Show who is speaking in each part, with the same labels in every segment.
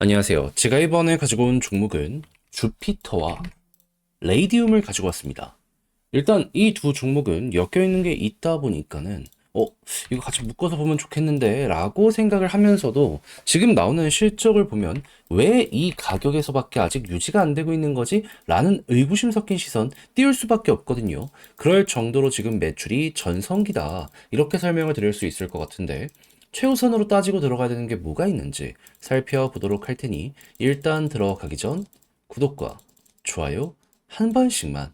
Speaker 1: 안녕하세요. 제가 이번에 가지고 온 종목은 주피터와 레이디움을 가지고 왔습니다. 일단 이 두 종목은 엮여 있는 게 있다 보니까는 이거 같이 묶어서 보면 좋겠는데 라고 생각을 하면서도 지금 나오는 실적을 보면 왜 이 가격에서밖에 아직 유지가 안 되고 있는 거지? 라는 의구심 섞인 시선 띄울 수밖에 없거든요. 그럴 정도로 지금 매출이 전성기다. 이렇게 설명을 드릴 수 있을 것 같은데 최우선으로 따지고 들어가야 되는 게 뭐가 있는지 살펴보도록 할 테니 일단 들어가기 전 구독과 좋아요 한 번씩만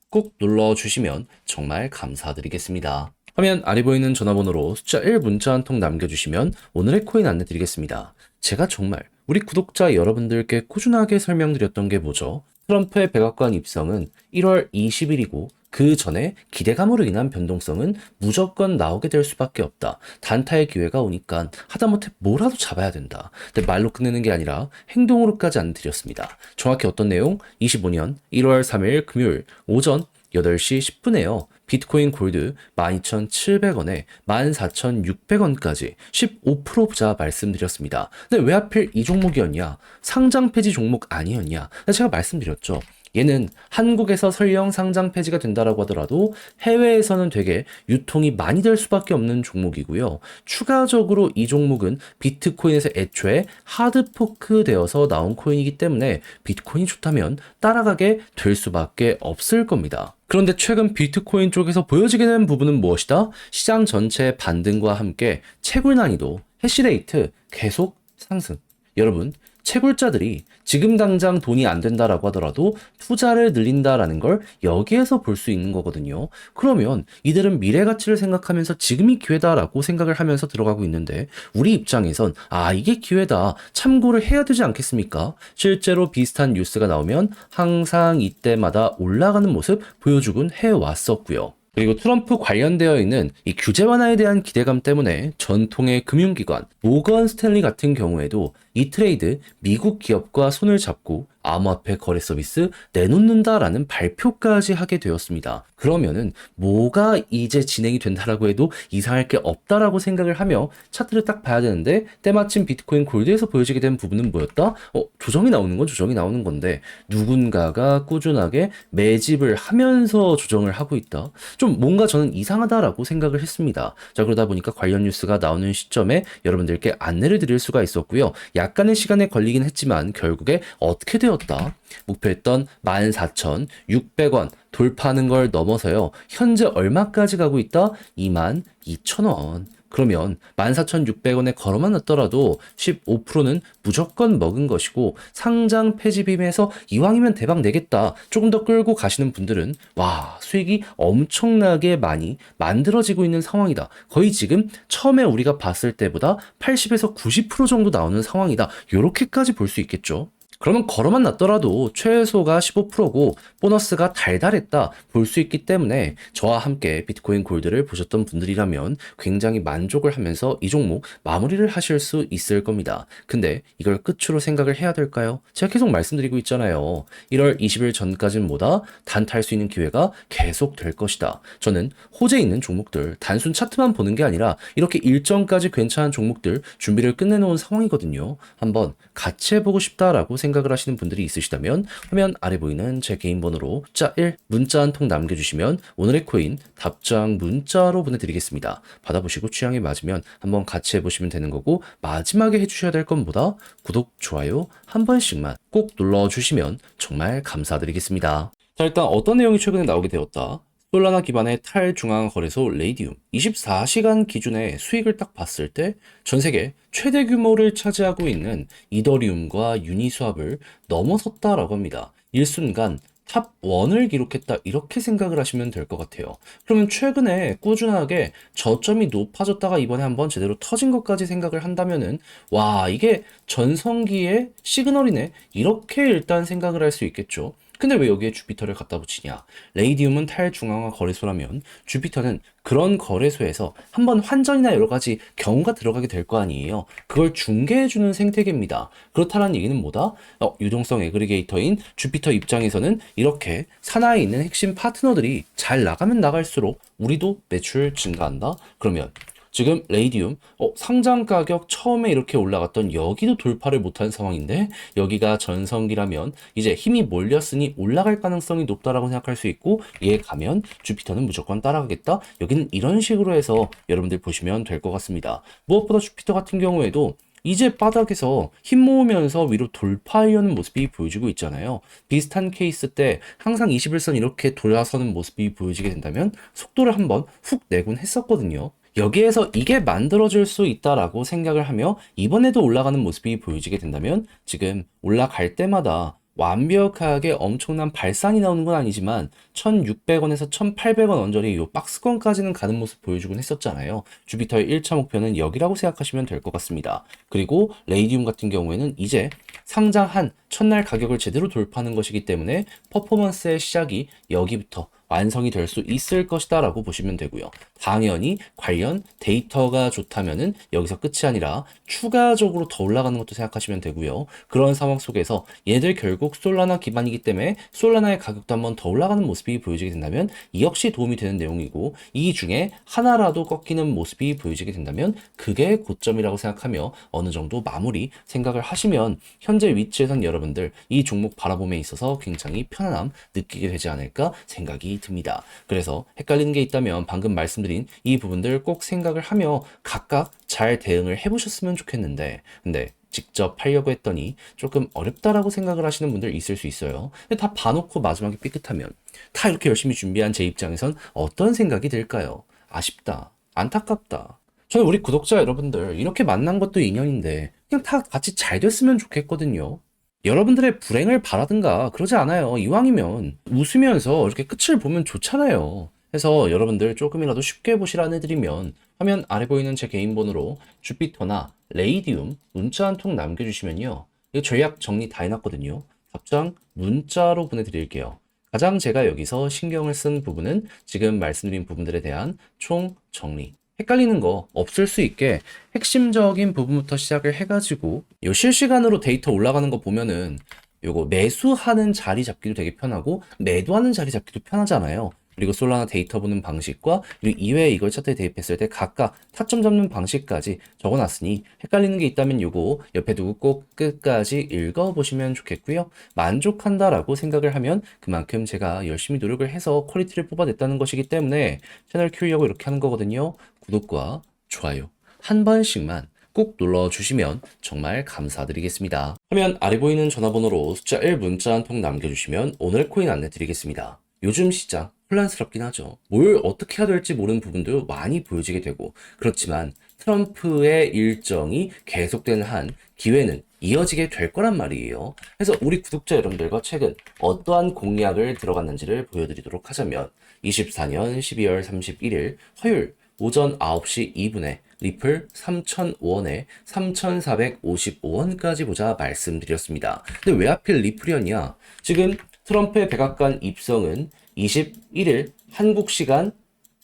Speaker 1: 꼭 눌러주시면 정말 감사드리겠습니다. 화면 아래 보이는 전화번호로 숫자 1 문자 한 통 남겨주시면 오늘의 코인 안내 드리겠습니다. 제가 정말 우리 구독자 여러분들께 꾸준하게 설명드렸던 게 뭐죠? 트럼프의 백악관 입성은 1월 20일이고 그 전에 기대감으로 인한 변동성은 무조건 나오게 될 수밖에 없다. 단타의 기회가 오니까 하다못해 뭐라도 잡아야 된다. 근데 말로 끝내는 게 아니라 행동으로까지 안내드렸습니다. 정확히 어떤 내용? 25년 1월 3일 금요일 오전 8시 10분에요. 비트코인 골드 12,700원에 14,600원까지 15% 부자 말씀드렸습니다. 근데 왜 하필 이 종목이었냐? 상장 폐지 종목 아니었냐? 제가 말씀드렸죠. 얘는 한국에서 설령 상장 폐지가 된다라고 하더라도 해외에서는 되게 유통이 많이 될 수밖에 없는 종목이고요. 추가적으로 이 종목은 비트코인에서 애초에 하드포크 되어서 나온 코인이기 때문에 비트코인이 좋다면 따라가게 될 수밖에 없을 겁니다. 그런데 최근 비트코인 쪽에서 보여지게 된 부분은 무엇이다? 시장 전체의 반등과 함께 채굴 난이도, 해시레이트 계속 상승. 여러분, 채굴자들이 지금 당장 돈이 안 된다라고 하더라도 투자를 늘린다라는 걸 여기에서 볼 수 있는 거거든요. 그러면 이들은 미래 가치를 생각하면서 지금이 기회다라고 생각을 하면서 들어가고 있는데 우리 입장에선 이게 기회다. 참고를 해야 되지 않겠습니까? 실제로 비슷한 뉴스가 나오면 항상 이때마다 올라가는 모습 보여주곤 해왔었고요. 그리고 트럼프 관련되어 있는 이 규제 완화에 대한 기대감 때문에 전통의 금융기관, 모건 스탠리 같은 경우에도 이 트레이드 미국 기업과 손을 잡고 암호화폐 거래 서비스 내놓는다라는 발표까지 하게 되었습니다. 그러면은 뭐가 이제 진행이 된다라고 해도 이상할 게 없다라고 생각을 하며 차트를 딱 봐야 되는데 때마침 비트코인 골드에서 보여지게 된 부분은 뭐였다? 조정이 나오는 건 조정이 나오는 건데 누군가가 꾸준하게 매집을 하면서 조정을 하고 있다. 좀 뭔가 저는 이상하다라고 생각을 했습니다. 자, 그러다 보니까 관련 뉴스가 나오는 시점에 여러분들께 안내를 드릴 수가 있었고요. 약간의 시간에 걸리긴 했지만 결국에 어떻게 되었다? 목표했던 14,600원 돌파하는 걸 넘어서요. 현재 얼마까지 가고 있다? 22,000원. 그러면 14,600원에 걸어만 놨더라도 15%는 무조건 먹은 것이고 상장 폐지 빔에서 이왕이면 대박 내겠다. 조금 더 끌고 가시는 분들은 와, 수익이 엄청나게 많이 만들어지고 있는 상황이다. 거의 지금 처음에 우리가 봤을 때보다 80에서 90% 정도 나오는 상황이다. 요렇게까지 볼 수 있겠죠. 그러면 걸어만 놨더라도 최소가 15%고 보너스가 달달했다 볼 수 있기 때문에 저와 함께 비트코인 골드를 보셨던 분들이라면 굉장히 만족을 하면서 이 종목 마무리를 하실 수 있을 겁니다. 근데 이걸 끝으로 생각을 해야 될까요? 제가 계속 말씀드리고 있잖아요. 1월 20일 전까지는 뭐다? 단타할 수 있는 기회가 계속 될 것이다. 저는 호재 있는 종목들 단순 차트만 보는 게 아니라 이렇게 일정까지 괜찮은 종목들 준비를 끝내놓은 상황이거든요. 한번 같이 해보고 싶다라고 생각을 하시는 분들이 있으시다면 화면 아래 보이는 제 개인 번호로 숫자 1 문자 한 통 남겨주시면 오늘의 코인 답장 문자로 보내드리겠습니다. 받아보시고 취향에 맞으면 한번 같이 해보시면 되는 거고 마지막에 해주셔야 될 건 뭐다? 구독, 좋아요 한 번씩만 꼭 눌러주시면 정말 감사드리겠습니다. 자, 일단 어떤 내용이 최근에 나오게 되었다? 솔라나 기반의 탈중앙 거래소 레이디움 24시간 기준의 수익을 딱 봤을 때 전 세계 최대 규모를 차지하고 있는 이더리움과 유니스왑을 넘어섰다라고 합니다. 일순간 탑 1을 기록했다 이렇게 생각을 하시면 될 것 같아요. 그러면 최근에 꾸준하게 저점이 높아졌다가 이번에 한번 제대로 터진 것까지 생각을 한다면은 와, 이게 전성기의 시그널이네 이렇게 일단 생각을 할 수 있겠죠. 근데 왜 여기에 주피터를 갖다 붙이냐? 레이디움은 탈중앙화 거래소라면 주피터는 그런 거래소에서 한번 환전이나 여러 가지 경우가 들어가게 될 거 아니에요. 그걸 중개해주는 생태계입니다. 그렇다는 얘기는 뭐다? 유동성 애그리게이터인 주피터 입장에서는 이렇게 산하에 있는 핵심 파트너들이 잘 나가면 나갈수록 우리도 매출 증가한다? 그러면 지금 레이디움 상장 가격 처음에 이렇게 올라갔던 여기도 돌파를 못한 상황인데 여기가 전성기라면 이제 힘이 몰렸으니 올라갈 가능성이 높다라고 생각할 수 있고 얘 가면 주피터는 무조건 따라가겠다. 여기는 이런 식으로 해서 여러분들 보시면 될 것 같습니다. 무엇보다 주피터 같은 경우에도 이제 바닥에서 힘 모으면서 위로 돌파하려는 모습이 보여지고 있잖아요. 비슷한 케이스 때 항상 21선 이렇게 돌아서는 모습이 보여지게 된다면 속도를 한번 훅 내곤 했었거든요. 여기에서 이게 만들어질 수 있다라고 생각을 하며 이번에도 올라가는 모습이 보여지게 된다면 지금 올라갈 때마다 완벽하게 엄청난 발산이 나오는 건 아니지만 1,600원에서 1,800원 언저리 이 박스권까지는 가는 모습 보여주곤 했었잖아요. 주피터의 1차 목표는 여기라고 생각하시면 될 것 같습니다. 그리고 레이디움 같은 경우에는 이제 상장한 첫날 가격을 제대로 돌파하는 것이기 때문에 퍼포먼스의 시작이 여기부터 완성이 될 수 있을 것이다 라고 보시면 되고요. 당연히 관련 데이터가 좋다면은 여기서 끝이 아니라 추가적으로 더 올라가는 것도 생각하시면 되고요. 그런 상황 속에서 얘들 결국 솔라나 기반이기 때문에 솔라나의 가격도 한번 더 올라가는 모습이 보여지게 된다면 이 역시 도움이 되는 내용이고 이 중에 하나라도 꺾이는 모습이 보여지게 된다면 그게 고점이라고 생각하며 어느 정도 마무리 생각을 하시면 현재 위치에선 여러분들 이 종목 바라봄에 있어서 굉장히 편안함 느끼게 되지 않을까 생각이 듭니다. 그래서 헷갈리는 게 있다면 방금 말씀드린 이 부분들 꼭 생각을 하며 각각 잘 대응을 해보셨으면 좋겠는데 근데 직접 하려고 했더니 조금 어렵다라고 생각을 하시는 분들 있을 수 있어요. 근데 다 봐놓고 마지막에 삐끗하면 다 이렇게 열심히 준비한 제 입장에선 어떤 생각이 들까요? 아쉽다. 안타깝다. 저는 우리 구독자 여러분들 이렇게 만난 것도 인연인데 그냥 다 같이 잘 됐으면 좋겠거든요. 여러분들의 불행을 바라든가 그러지 않아요. 이왕이면 웃으면서 이렇게 끝을 보면 좋잖아요. 그래서 여러분들 조금이라도 쉽게 보시라 해드리면 화면 아래 보이는 제 개인 번호로 주피터나 레이디움 문자 한 통 남겨주시면요. 이거 전략 정리 다 해놨거든요. 답장 문자로 보내드릴게요. 가장 제가 여기서 신경을 쓴 부분은 지금 말씀드린 부분들에 대한 총 정리. 헷갈리는 거 없을 수 있게 핵심적인 부분부터 시작을 해가지고 요 실시간으로 데이터 올라가는 거 보면은 요거 매수하는 자리 잡기도 되게 편하고 매도하는 자리 잡기도 편하잖아요. 그리고 솔라나 데이터 보는 방식과 그리고 이외에 이걸 차트에 대입했을 때 각각 타점 잡는 방식까지 적어놨으니 헷갈리는 게 있다면 요거 옆에 두고 꼭 끝까지 읽어보시면 좋겠고요. 만족한다라고 생각을 하면 그만큼 제가 열심히 노력을 해서 퀄리티를 뽑아냈다는 것이기 때문에 채널 키우려고 이렇게 하는 거거든요. 구독과 좋아요 한 번씩만 꼭 눌러주시면 정말 감사드리겠습니다. 화면 아래 보이는 전화번호로 숫자 1 문자 한 통 남겨주시면 오늘 코인 안내 드리겠습니다. 요즘 시장 혼란스럽긴 하죠. 뭘 어떻게 해야 될지 모르는 부분도 많이 보여지게 되고 그렇지만 트럼프의 일정이 계속되는 한 기회는 이어지게 될 거란 말이에요. 그래서 우리 구독자 여러분들과 최근 어떠한 공약을 들어갔는지를 보여드리도록 하자면 24년 12월 31일 화요일 오전 9시 2분에 리플 3,005원에 3,455원까지 보자 말씀드렸습니다. 근데 왜 하필 리플이었냐? 지금 트럼프의 백악관 입성은 21일 한국 시간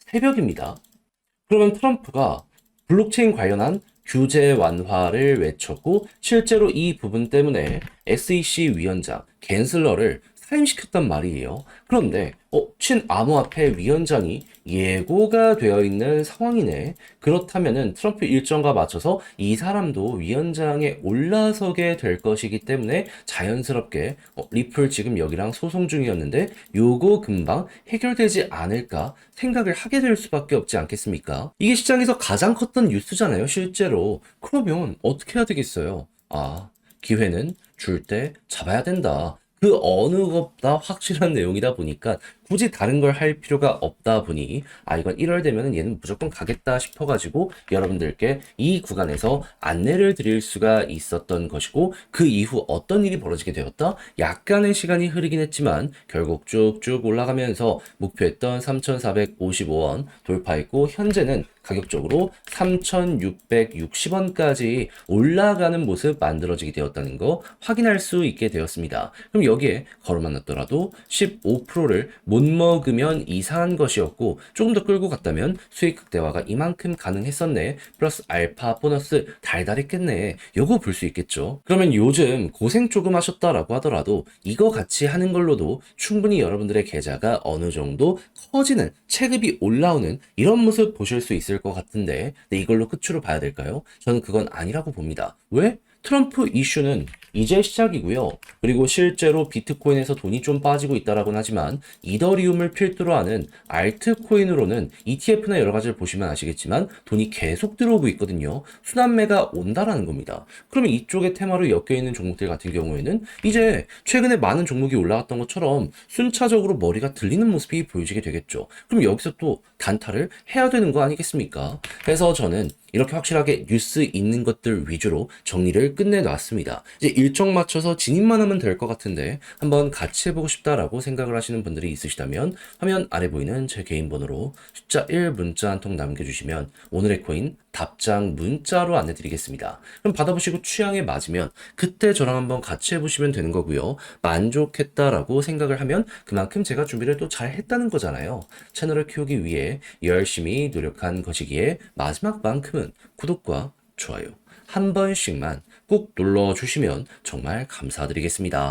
Speaker 1: 새벽입니다. 그러면 트럼프가 블록체인 관련한 규제 완화를 외쳤고 실제로 이 부분 때문에 SEC 위원장 갠슬러를 사임시켰단 말이에요. 그런데 친암호화폐 위원장이 예고가 되어 있는 상황이네. 그렇다면은 트럼프 일정과 맞춰서 이 사람도 위원장에 올라서게 될 것이기 때문에 자연스럽게 리플 지금 여기랑 소송 중이었는데 요거 금방 해결되지 않을까 생각을 하게 될 수밖에 없지 않겠습니까? 이게 시장에서 가장 컸던 뉴스잖아요, 실제로. 그러면 어떻게 해야 되겠어요? 기회는 줄 때 잡아야 된다. 그 어느 것보다 확실한 내용이다 보니까 굳이 다른 걸 할 필요가 없다 보니 이건 1월 되면은 얘는 무조건 가겠다 싶어가지고 여러분들께 이 구간에서 안내를 드릴 수가 있었던 것이고 그 이후 어떤 일이 벌어지게 되었다? 약간의 시간이 흐르긴 했지만 결국 쭉쭉 올라가면서 목표했던 3,455원 돌파했고 현재는 가격적으로 3,660원까지 올라가는 모습 만들어지게 되었다는 거 확인할 수 있게 되었습니다. 그럼 여기에 걸어만 놨더라도 15%를 못 못 먹으면 이상한 것이었고 조금 더 끌고 갔다면 수익 극대화가 이만큼 가능했었네. 플러스 알파 보너스 달달했겠네. 요거 볼 수 있겠죠. 그러면 요즘 고생 조금 하셨다라고 하더라도 이거 같이 하는 걸로도 충분히 여러분들의 계좌가 어느 정도 커지는, 체급이 올라오는 이런 모습 보실 수 있을 것 같은데, 네, 이걸로 끝으로 봐야 될까요? 저는 그건 아니라고 봅니다. 왜? 트럼프 이슈는 이제 시작이고요. 그리고 실제로 비트코인에서 돈이 좀 빠지고 있다라고는 하지만 이더리움을 필두로 하는 알트코인으로는 ETF나 여러 가지를 보시면 아시겠지만 돈이 계속 들어오고 있거든요. 순환매가 온다라는 겁니다. 그러면 이쪽의 테마로 엮여 있는 종목들 같은 경우에는 이제 최근에 많은 종목이 올라왔던 것처럼 순차적으로 머리가 들리는 모습이 보여지게 되겠죠. 그럼 여기서 또 단타를 해야 되는 거 아니겠습니까? 그래서 저는 이렇게 확실하게 뉴스 있는 것들 위주로 정리를 끝내놨습니다. 이제 일정 맞춰서 진입만 하면 될 것 같은데 한번 같이 해보고 싶다라고 생각을 하시는 분들이 있으시다면 화면 아래 보이는 제 개인 번호로 숫자 1 문자 한 통 남겨주시면 오늘의 코인 답장 문자로 안내드리겠습니다. 그럼 받아보시고 취향에 맞으면 그때 저랑 한번 같이 해보시면 되는 거고요. 만족했다라고 생각을 하면 그만큼 제가 준비를 또 잘 했다는 거잖아요. 채널을 키우기 위해 열심히 노력한 것이기에 마지막만큼은 구독과 좋아요 한 번씩만 꼭 눌러주시면 정말 감사드리겠습니다.